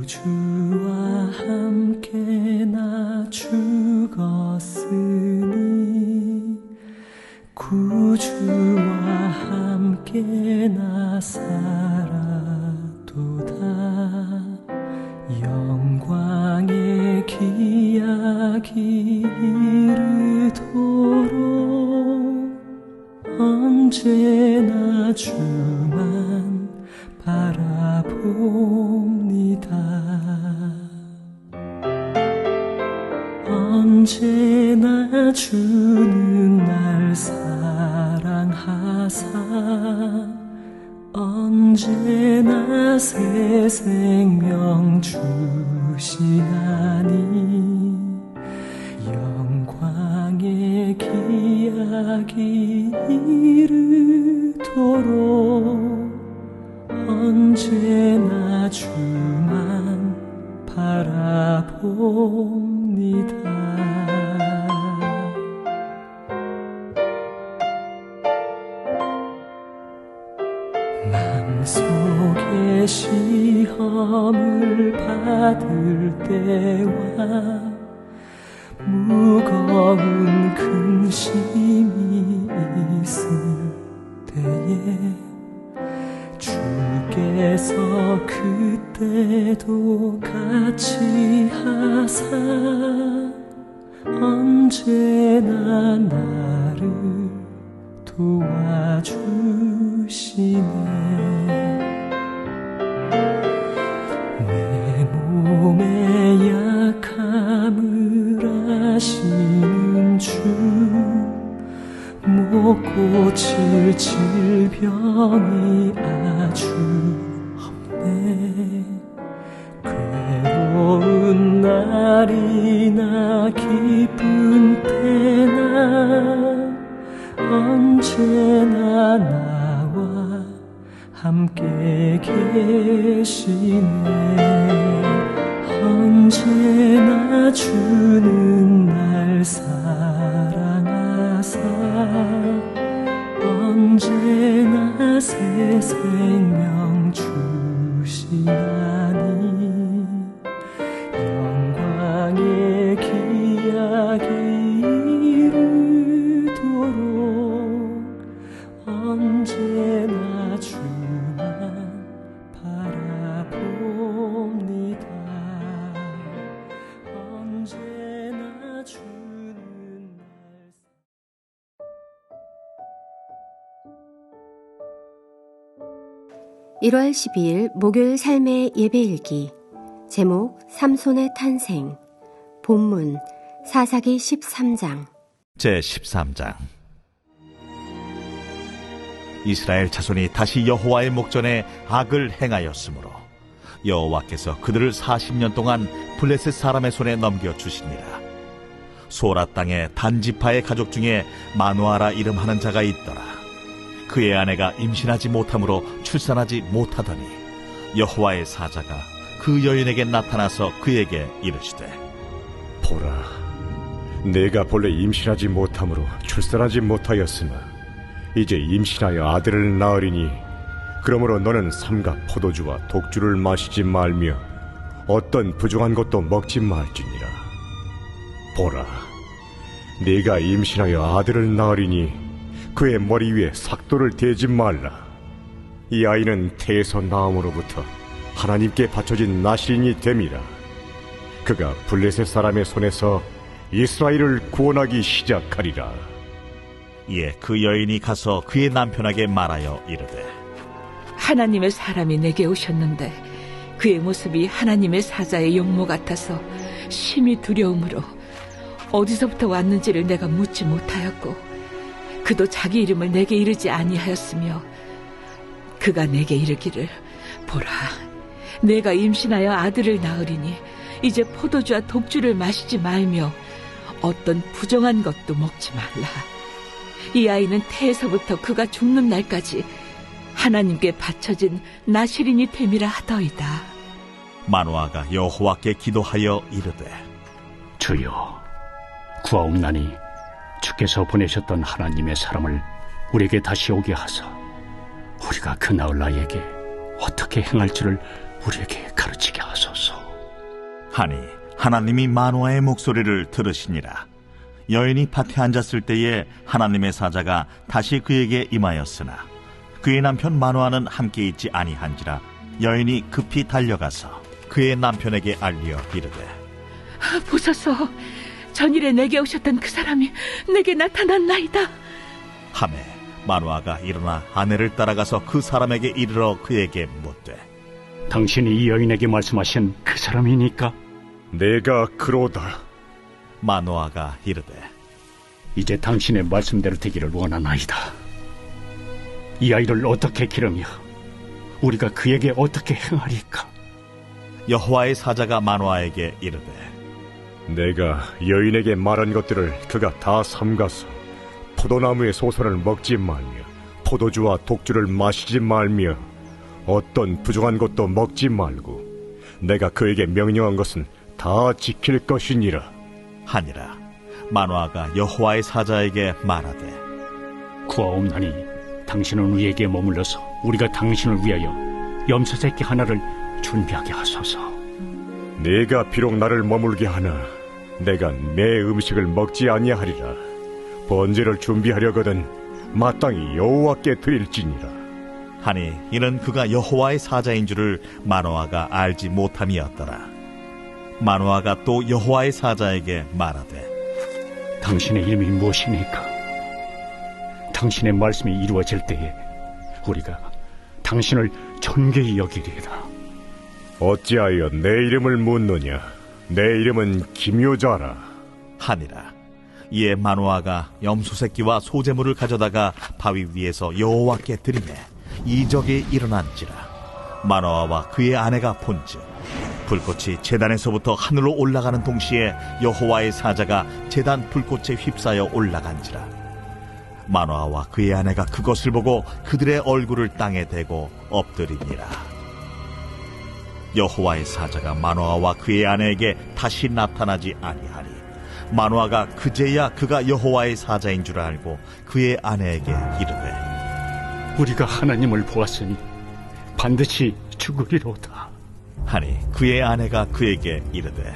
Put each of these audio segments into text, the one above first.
구주와 함께 나 죽었으니 구주와 함께 나 살아도다. 영광의 기약이 이르도록 언제나 주만 바라봅니다. 언제나 주는 날 사랑하사 언제나 새 생명 주시나니 영광의 기약이 이르도록 언제나 주만 바라봅니다. 맘속에 시험을 받을 때와 무거운 근심이 있을 때에 주께서 그때도 같이 하사 언제나 나를 도와주시네. 내 몸의 약함을 아시는 주, 못 고칠 질병이 아주 없네. 괴로운 날이나 기쁜 때나 언제나 나와 함께 계시네. 언제나 주는 날 사랑하사 언제나 새 생명 주시나니 영광의 기약이 이르도록 언제나 주만 바라봅니다. 언제나 주는 날 1월 12일 목요일 삶의 예배일기. 제목 삼손의 탄생. 본문 사사기 13장. 제13장. 이스라엘 자손이 다시 여호와의 목전에 악을 행하였으므로 여호와께서 그들을 40년 동안 블레셋 사람의 손에 넘겨주시니라. 소라 땅의 단지파의 가족 중에 마누아라 이름하는 자가 있더라. 그의 아내가 임신하지 못함으로 출산하지 못하더니 여호와의 사자가 그 여인에게 나타나서 그에게 이르시되, 보라, 내가 본래 임신하지 못함으로 출산하지 못하였으나 이제 임신하여 아들을 낳으리니 그러므로 너는 삼가 포도주와 독주를 마시지 말며 어떤 부정한 것도 먹지 말지니라. 보라, 네가 임신하여 아들을 낳으리니 그의 머리 위에 삭도를 대지 말라. 이 아이는 태에서 나음으로부터 하나님께 바쳐진 나실인이 됨이라. 그가 블레셋 사람의 손에서 이스라엘을 구원하기 시작하리라. 이에 그 여인이 가서 그의 남편에게 말하여 이르되, 하나님의 사람이 내게 오셨는데 그의 모습이 하나님의 사자의 용모 같아서 심히 두려움으로 어디서부터 왔는지를 내가 묻지 못하였고 그도 자기 이름을 내게 이르지 아니하였으며 그가 내게 이르기를, 보라, 내가 임신하여 아들을 낳으리니 이제 포도주와 독주를 마시지 말며 어떤 부정한 것도 먹지 말라. 이 아이는 태에서부터 그가 죽는 날까지 하나님께 바쳐진 나실인이 됨이라 하더이다. 마누아가 여호와께 기도하여 이르되, 주여, 구하옵나니 주께서 보내셨던 하나님의 사람을 우리에게 다시 오게 하사 우리가 그 나흘 아이에게 어떻게 행할 줄을 우리에게 가르치게 하소서. 하니 하나님이 마노아의 목소리를 들으시니라. 여인이 밭에 앉았을 때에 하나님의 사자가 다시 그에게 임하였으나 그의 남편 마노아는 함께 있지 아니한지라 여인이 급히 달려가서 그의 남편에게 알려 이르되, 보소서, 전일에 내게 오셨던 그 사람이 내게 나타났나이다. 하매 마노아가 일어나 아내를 따라가서 그 사람에게 이르러 그에게 묻되, 당신이 이 여인에게 말씀하신 그 사람이니까? 내가 그로다. 마노아가 이르되, 이제 당신의 말씀대로 되기를 원하나이다. 이 아이를 어떻게 기르며 우리가 그에게 어떻게 행하리까? 여호와의 사자가 마노아에게 이르되, 내가 여인에게 말한 것들을 그가 다 삼가서 포도나무의 소선을 먹지 말며 포도주와 독주를 마시지 말며 어떤 부정한 것도 먹지 말고 내가 그에게 명령한 것은 다 지킬 것이니라 하니라. 마노아가 여호와의 사자에게 말하되, 구하옵나니 당신은 우리에게 머물러서 우리가 당신을 위하여 염소 새끼 하나를 준비하게 하소서. 네가 비록 나를 머물게 하나 내가 내 음식을 먹지 아니하리라. 번제를 준비하려거든 마땅히 여호와께 드릴지니라. 하니 이는 그가 여호와의 사자인 줄을 마노아가 알지 못함이었더라. 마노아가 또 여호와의 사자에게 말하되, 당신의 이름이 무엇이니까? 당신의 말씀이 이루어질 때에 우리가 당신을 존귀히 여기리이다. 어찌하여 내 이름을 묻느냐? 내 이름은 기묘자라 하니라. 이에 마노아가 염소 새끼와 소제물을 가져다가 바위 위에서 여호와께 드리매 이적이 일어난지라. 마노아와 그의 아내가 본즉 불꽃이 제단에서부터 하늘로 올라가는 동시에 여호와의 사자가 제단 불꽃에 휩싸여 올라간지라. 마노아와 그의 아내가 그것을 보고 그들의 얼굴을 땅에 대고 엎드리니라. 여호와의 사자가 마노아와 그의 아내에게 다시 나타나지 아니하니 마노아가 그제야 그가 여호와의 사자인 줄 알고 그의 아내에게 이르되, 우리가 하나님을 보았으니 반드시 죽으리로다. 하니 그의 아내가 그에게 이르되,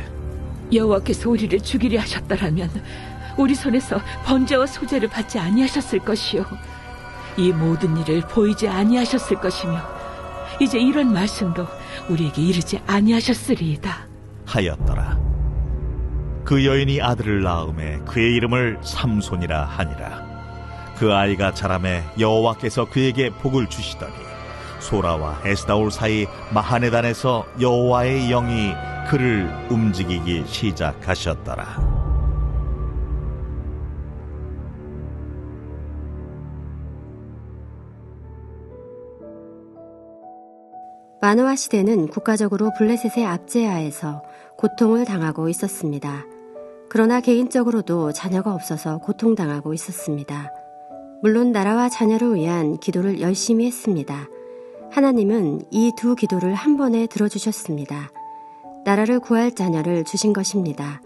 여호와께서 우리를 죽이려 하셨더라면 우리 손에서 번제와 소제를 받지 아니하셨을 것이요 이 모든 일을 보이지 아니하셨을 것이며 이제 이런 말씀도 우리에게 이르지 아니하셨으리이다 하였더라. 그 여인이 아들을 낳음에 그의 이름을 삼손이라 하니라. 그 아이가 자라매 여호와께서 그에게 복을 주시더니 소라와 에스다올 사이 마하네단에서 여호와의 영이 그를 움직이기 시작하셨더라. 마노아 시대는 국가적으로 블레셋의 압제하에서 고통을 당하고 있었습니다. 그러나 개인적으로도 자녀가 없어서 고통당하고 있었습니다. 물론 나라와 자녀를 위한 기도를 열심히 했습니다. 하나님은 이 두 기도를 한 번에 들어주셨습니다. 나라를 구할 자녀를 주신 것입니다.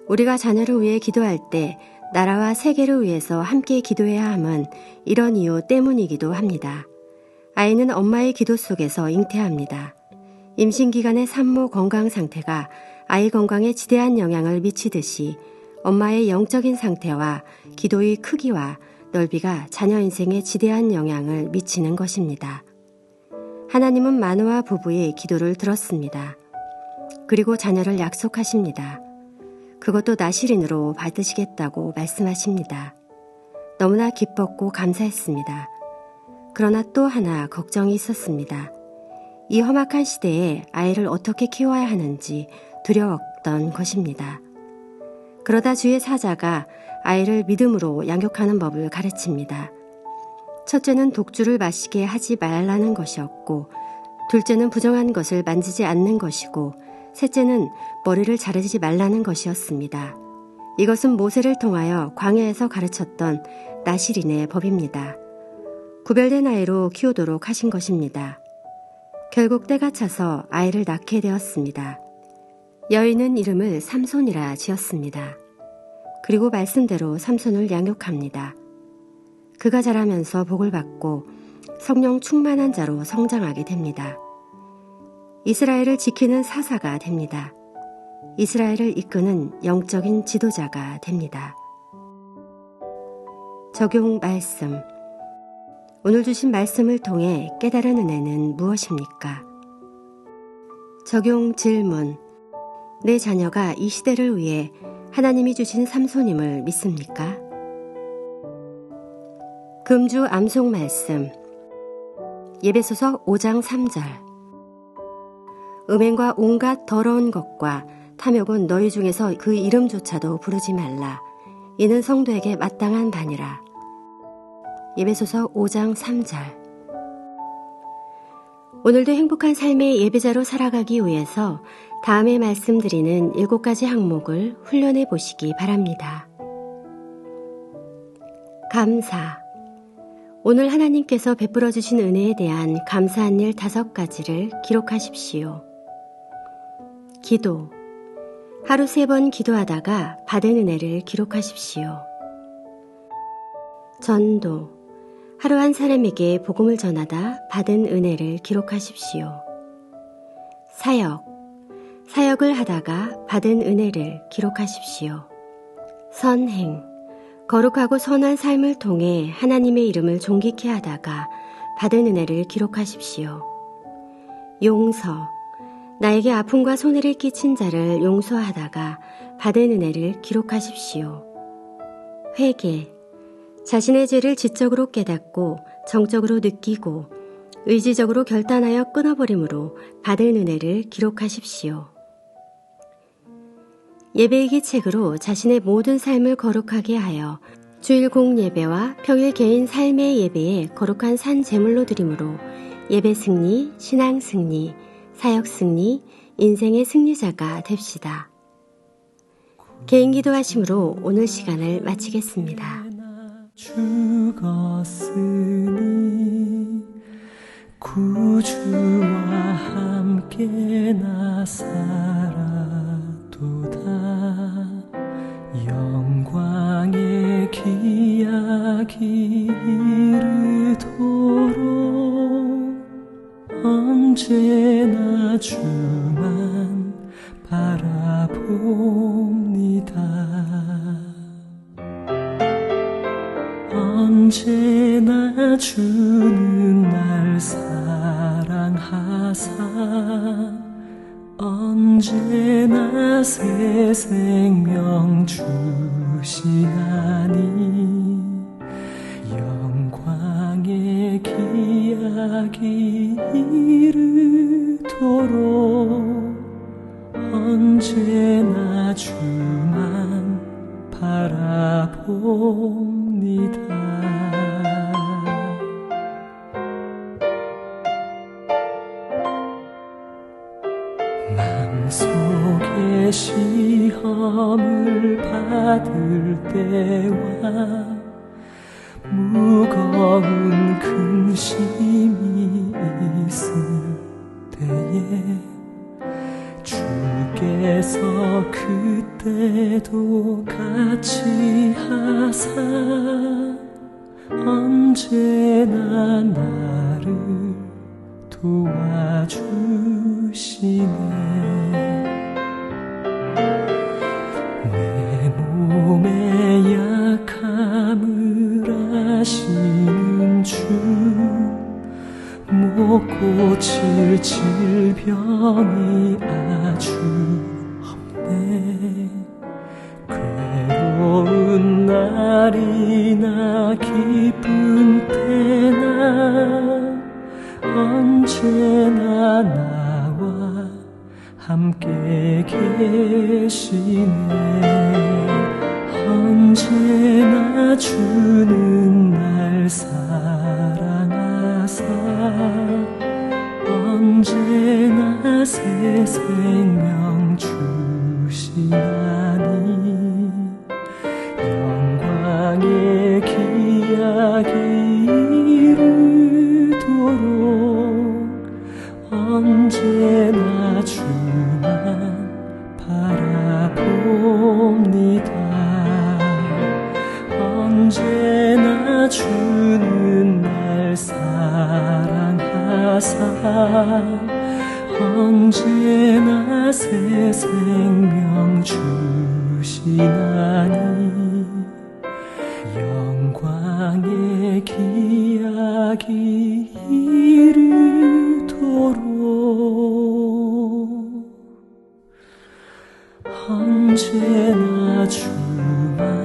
우리가 자녀를 위해 기도할 때 나라와 세계를 위해서 함께 기도해야 함은 이런 이유 때문이기도 합니다. 아이는 엄마의 기도 속에서 잉태합니다. 임신 기간의 산모 건강 상태가 아이 건강에 지대한 영향을 미치듯이 엄마의 영적인 상태와 기도의 크기와 넓이가 자녀 인생에 지대한 영향을 미치는 것입니다. 하나님은 마노아 부부의 기도를 들었습니다. 그리고 자녀를 약속하십니다. 그것도 나실인으로 받으시겠다고 말씀하십니다. 너무나 기뻤고 감사했습니다. 그러나 또 하나 걱정이 있었습니다. 이 험악한 시대에 아이를 어떻게 키워야 하는지 두려웠던 것입니다. 그러다 주의 사자가 아이를 믿음으로 양육하는 법을 가르칩니다. 첫째는 독주를 마시게 하지 말라는 것이었고, 둘째는 부정한 것을 만지지 않는 것이고, 셋째는 머리를 자르지 말라는 것이었습니다. 이것은 모세를 통하여 광야에서 가르쳤던 나실인의 법입니다. 구별된 아이로 키우도록 하신 것입니다. 결국 때가 차서 아이를 낳게 되었습니다. 여인은 이름을 삼손이라 지었습니다. 그리고 말씀대로 삼손을 양육합니다. 그가 자라면서 복을 받고 성령 충만한 자로 성장하게 됩니다. 이스라엘을 지키는 사사가 됩니다. 이스라엘을 이끄는 영적인 지도자가 됩니다. 적용 말씀. 오늘 주신 말씀을 통해 깨달은 은혜는 무엇입니까? 적용 질문. 내 자녀가 이 시대를 위해 하나님이 주신 삼손임을 믿습니까? 금주 암송 말씀. 예배소서 5장 3절. 음행과 온갖 더러운 것과 탐욕은 너희 중에서 그 이름조차도 부르지 말라. 이는 성도에게 마땅한 바니라. 예배소서 5장 3절. 오늘도 행복한 삶의 예배자로 살아가기 위해서 다음에 말씀드리는 7가지 항목을 훈련해 보시기 바랍니다. 감사. 오늘 하나님께서 베풀어 주신 은혜에 대한 감사한 일 5가지를 기록하십시오. 기도. 하루 3번 기도하다가 받은 은혜를 기록하십시오. 전도. 하루 한 사람에게 복음을 전하다 받은 은혜를 기록하십시오. 사역. 사역을 하다가 받은 은혜를 기록하십시오. 선행. 거룩하고 선한 삶을 통해 하나님의 이름을 존귀케 하다가 받은 은혜를 기록하십시오. 용서. 나에게 아픔과 손해를 끼친 자를 용서하다가 받은 은혜를 기록하십시오. 회개. 자신의 죄를 지적으로 깨닫고 정적으로 느끼고 의지적으로 결단하여 끊어버림으로 받은 은혜를 기록하십시오. 예배일기 책으로 자신의 모든 삶을 거룩하게 하여 주일 공예배와 평일 개인 삶의 예배에 거룩한 산 제물로 드림으로 예배 승리, 신앙 승리, 사역 승리, 인생의 승리자가 됩시다. 개인 기도하심으로 오늘 시간을 마치겠습니다. 죽었으니 구주와 함께 나 살아도다. 영광의 기약이 이르도록 언제나 주만 바라봅니다. 언제나 주는 날 사랑하사 언제나 새 생명 주시나니 영광의 기약이 이르도록 언제나 주만 바라봅니다. 맘속에 시험을 받을 때와 무거운 근심이 있을 때에 주께서 그때도 같이 하사 언제나 나를 도와주시네. 내 몸의 약함을 아시는 주 못 고칠 질병이 아주 없네. 괴로운 날이나 기쁜 때나 언제나 나와 함께 계시네. 언제나 주는 날 사랑하사 언제나 새 생명 주시나니 영광의 기약이 이르도록 언제나 주만 바라봅니다. 언제나 주는 날 사랑하사 언제나 새 생명 주시나니 영광의 기약이 이르도록 언제나 주만